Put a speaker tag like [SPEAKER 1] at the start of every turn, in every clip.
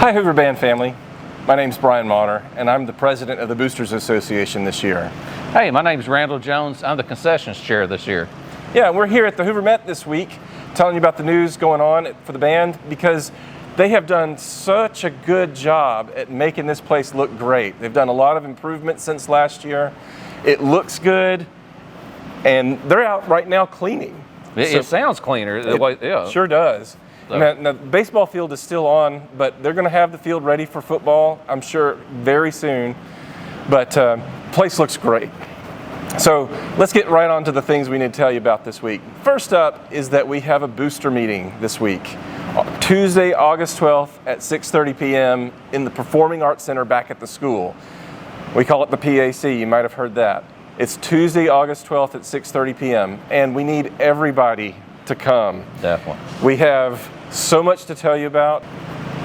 [SPEAKER 1] Hi Hoover Band family, my name's Brian Mauner and I'm the president of the Boosters Association this year.
[SPEAKER 2] Hey, my name's Randall Jones. I'm the concessions chair this year.
[SPEAKER 1] Yeah, we're here at the Hoover Met this week telling you about the news going on for the band because they have done such a good job at making this place look great. They've done a lot of improvements since last year. It looks good and they're out right now cleaning.
[SPEAKER 2] It sounds cleaner.
[SPEAKER 1] It sure does.
[SPEAKER 2] So.
[SPEAKER 1] Now, the baseball field is still on, but they're going to have the field ready for football, I'm sure, very soon. But place looks great. So let's get right on to the things we need to tell you about this week. First up is that we have a booster meeting this week, Tuesday, August 12th at 6:30 p.m. in the Performing Arts Center back at the school. We call it the PAC, you might have heard that. It's Tuesday, August 12th at 6:30 p.m. and we need everybody to come.
[SPEAKER 2] Definitely.
[SPEAKER 1] We have so much to tell you about.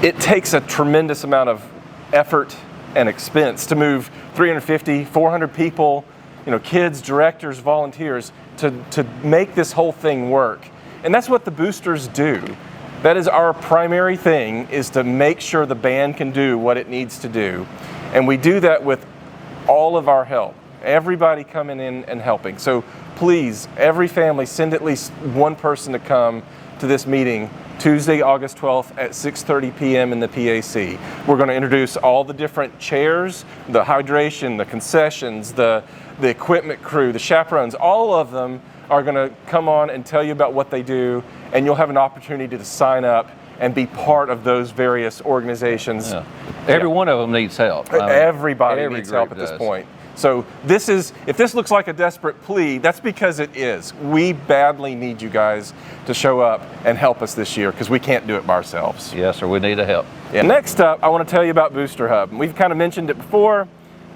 [SPEAKER 1] It takes a tremendous amount of effort and expense to move 350, 400 people, kids, directors, volunteers, to make this whole thing work. And that's what the boosters do. That is our primary thing, is to make sure the band can do what it needs to do. And we do that with all of our help. Everybody coming in and helping. So please, every family, send at least one person to come to this meeting Tuesday, August 12th at 6:30 p.m. in the PAC. We're going to introduce all the different chairs, the hydration, the concessions, the equipment crew, the chaperones. All of them are going to come on and tell you about what they do, and you'll have an opportunity to sign up and be part of those various organizations.
[SPEAKER 2] Yeah. Every one of them needs help.
[SPEAKER 1] Everybody needs help at this point. So if this looks like a desperate plea, that's because it is. We badly need you guys to show up and help us this year because we can't do it by ourselves.
[SPEAKER 2] Yes, sir, we need the help.
[SPEAKER 1] Yeah. Next up, I want to tell you about BOOSTERHUB. We've kind of mentioned it before,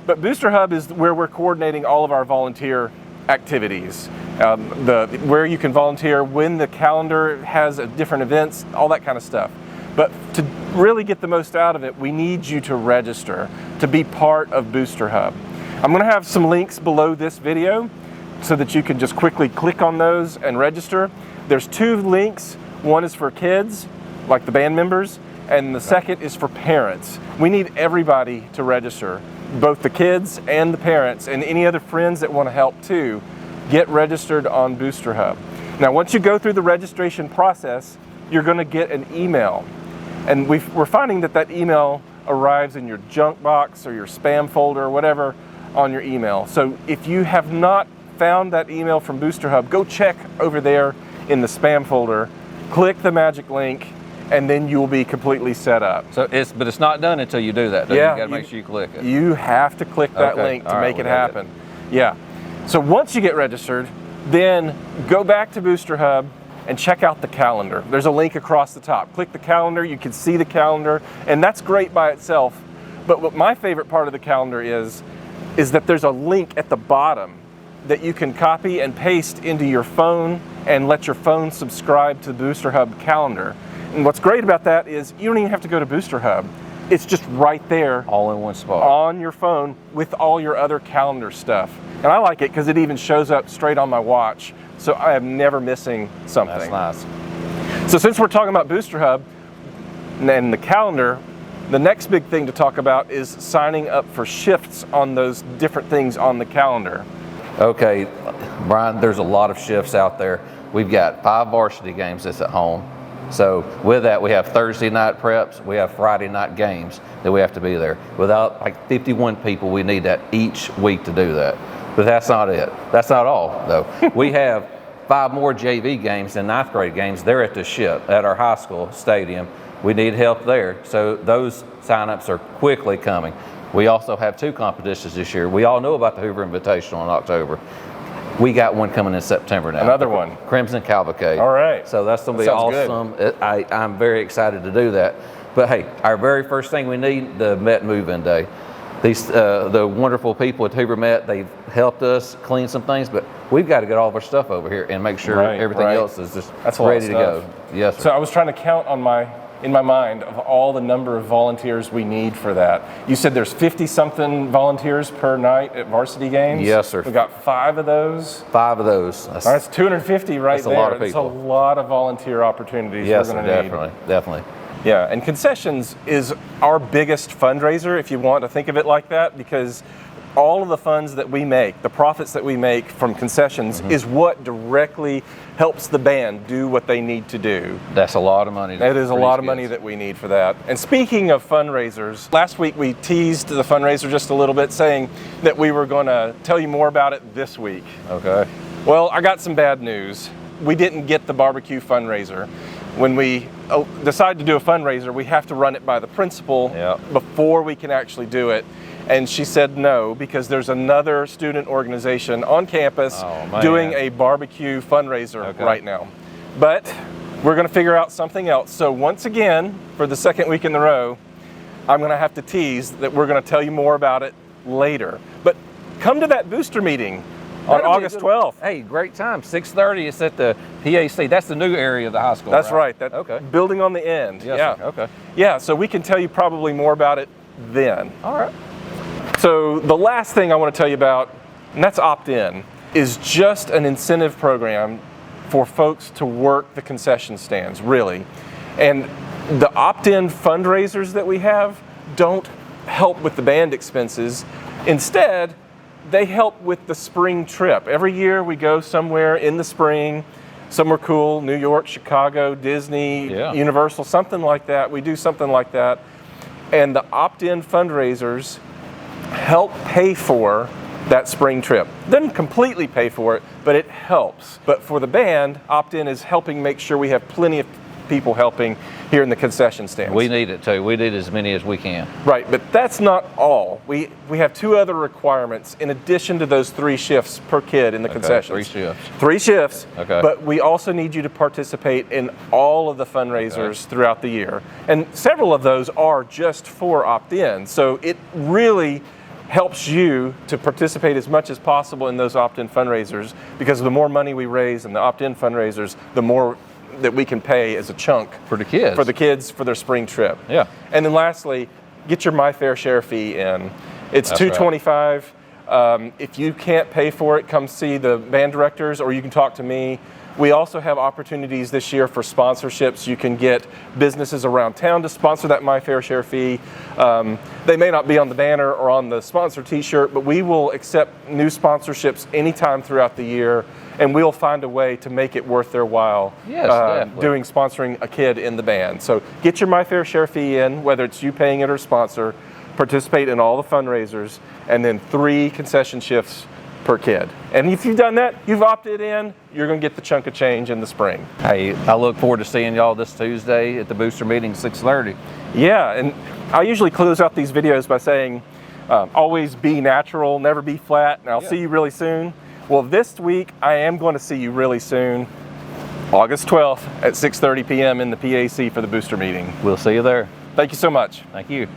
[SPEAKER 1] but BOOSTERHUB is where we're coordinating all of our volunteer activities. Where you can volunteer, when the calendar has different events, all that kind of stuff. But to really get the most out of it, we need you to register to be part of BOOSTERHUB. I'm going to have some links below this video so that you can just quickly click on those and register. There's two links. One is for kids, like the band members, and the second is for parents. We need everybody to register, both the kids and the parents, and any other friends that want to help too. Get registered on BOOSTERHUB. Now, once you go through the registration process, you're going to get an email. And we're finding that email arrives in your junk box or your spam folder or whatever on your email. So if you have not found that email from BOOSTERHUB, go check over there in the spam folder, click the magic link, and then you'll be completely set up.
[SPEAKER 2] But it's not done until you do that.
[SPEAKER 1] Yeah,
[SPEAKER 2] you got to make sure you click it.
[SPEAKER 1] You have to click that link to make it happen. Yeah. So once you get registered, then go back to BOOSTERHUB and check out the calendar. There's a link across the top. Click the calendar, you can see the calendar, and that's great by itself. But what my favorite part of the calendar is that there's a link at the bottom that you can copy and paste into your phone and let your phone subscribe to the BOOSTERHUB calendar. And what's great about that is you don't even have to go to BOOSTERHUB. It's just right there.
[SPEAKER 2] All in one spot.
[SPEAKER 1] On your phone with all your other calendar stuff. And I like it because it even shows up straight on my watch, so I am never missing something.
[SPEAKER 2] That's nice.
[SPEAKER 1] So since we're talking about BOOSTERHUB and the calendar, the next big thing to talk about is signing up for shifts on those different things on the calendar.
[SPEAKER 2] Okay, Brian, there's a lot of shifts out there. We've got 5 varsity games that's at home. So with that, we have Thursday night preps, we have Friday night games that we have to be there. Without like 51 people, we need that each week to do that. But that's not it. That's not all, though. We have 5 more JV games and 9th grade games. They're at the SHIP at our high school stadium. We need help there. So those signups are quickly coming. We also have 2 competitions this year. We all know about the Hoover Invitational in October. We got one coming in September now.
[SPEAKER 1] Another one.
[SPEAKER 2] Crimson Cavalcade.
[SPEAKER 1] All right.
[SPEAKER 2] So that's going to be awesome. I'm very excited to do that. But hey, our very first thing we need, the Met Move-In Day. These the wonderful people at Hoover Met, they've helped us clean some things, but we've got to get all of our stuff over here and make sure everything else is just ready to go. Yes, sir.
[SPEAKER 1] So I was trying to count on in my mind of all the number of volunteers we need for that. You said there's 50-something volunteers per night at varsity games?
[SPEAKER 2] Yes, sir.
[SPEAKER 1] We got 5 of those?
[SPEAKER 2] 5 of those.
[SPEAKER 1] That's 250 right there.
[SPEAKER 2] That's a lot of people.
[SPEAKER 1] That's a lot of volunteer opportunities we're going to need.
[SPEAKER 2] Definitely.
[SPEAKER 1] Yeah, and concessions is our biggest fundraiser, if you want to think of it like that, because all of the funds that we make, the profits that we make from concessions, is what directly helps the band do what they need to do.
[SPEAKER 2] That's a lot of money.
[SPEAKER 1] That is a lot of money that we need for that. And speaking of fundraisers, last week we teased the fundraiser just a little bit, saying that we were going to tell you more about it this week.
[SPEAKER 2] Okay.
[SPEAKER 1] Well, I got some bad news. We didn't get the barbecue fundraiser. When we decide to do a fundraiser, we have to run it by the principal before we can actually do it. And she said no, because there's another student organization on campus doing a barbecue fundraiser right now. But we're going to figure out something else. So once again, for the second week in a row, I'm going to have to tease that we're going to tell you more about it later. But come to that booster meeting on August 12th.
[SPEAKER 2] Hey, great time. 6:30. It's at the PAC. That's the new area of the high school.
[SPEAKER 1] That's right.
[SPEAKER 2] That
[SPEAKER 1] building on the end.
[SPEAKER 2] Yes, okay.
[SPEAKER 1] Yeah, so we can tell you probably more about it then.
[SPEAKER 2] All right.
[SPEAKER 1] So the last thing I want to tell you about, and that's opt-in, is just an incentive program for folks to work the concession stands, really. And the opt-in fundraisers that we have don't help with the band expenses. Instead, they help with the spring trip. Every year we go somewhere in the spring, somewhere cool, New York, Chicago, Disney, Universal, something like that. We do something like that. And the opt-in fundraisers help pay for that spring trip. Doesn't completely pay for it, but it helps. But for the band, opt-in is helping make sure we have plenty of people helping here in the concession stands.
[SPEAKER 2] We need it too. We need as many as we can.
[SPEAKER 1] Right, but that's not all. We have two other requirements in addition to those 3 shifts per kid in the concessions.
[SPEAKER 2] 3 shifts.
[SPEAKER 1] 3 shifts.
[SPEAKER 2] Okay.
[SPEAKER 1] But we also need you to participate in all of the fundraisers throughout the year. And several of those are just for opt-in. So it really helps you to participate as much as possible in those opt-in fundraisers, because the more money we raise in the opt-in fundraisers, the more that we can pay as a chunk
[SPEAKER 2] for the kids for their
[SPEAKER 1] spring trip.
[SPEAKER 2] Yeah.
[SPEAKER 1] And then lastly, get your My Fair Share fee in. It's $225. If you can't pay for it, come see the band directors, or you can talk to me. We also have opportunities this year for sponsorships. You can get businesses around town to sponsor that My Fair Share fee. They may not be on the banner or on the sponsor t-shirt, but we will accept new sponsorships anytime throughout the year, and we'll find a way to make it worth their while sponsoring a kid in the band. So get your My Fair Share fee in, whether it's you paying it or sponsor, participate in all the fundraisers, and then 3 concession shifts per kid. And if you've done that, you've opted in, you're going to get the chunk of change in the spring.
[SPEAKER 2] Hey, I look forward to seeing y'all this Tuesday at the booster meeting, 6:30.
[SPEAKER 1] Yeah, and I usually close out these videos by saying, always be natural, never be flat, and I'll see you really soon. Well, this week, I am going to see you really soon, August 12th at 6:30 p.m. in the PAC for the booster meeting.
[SPEAKER 2] We'll see you there.
[SPEAKER 1] Thank you so much.
[SPEAKER 2] Thank you.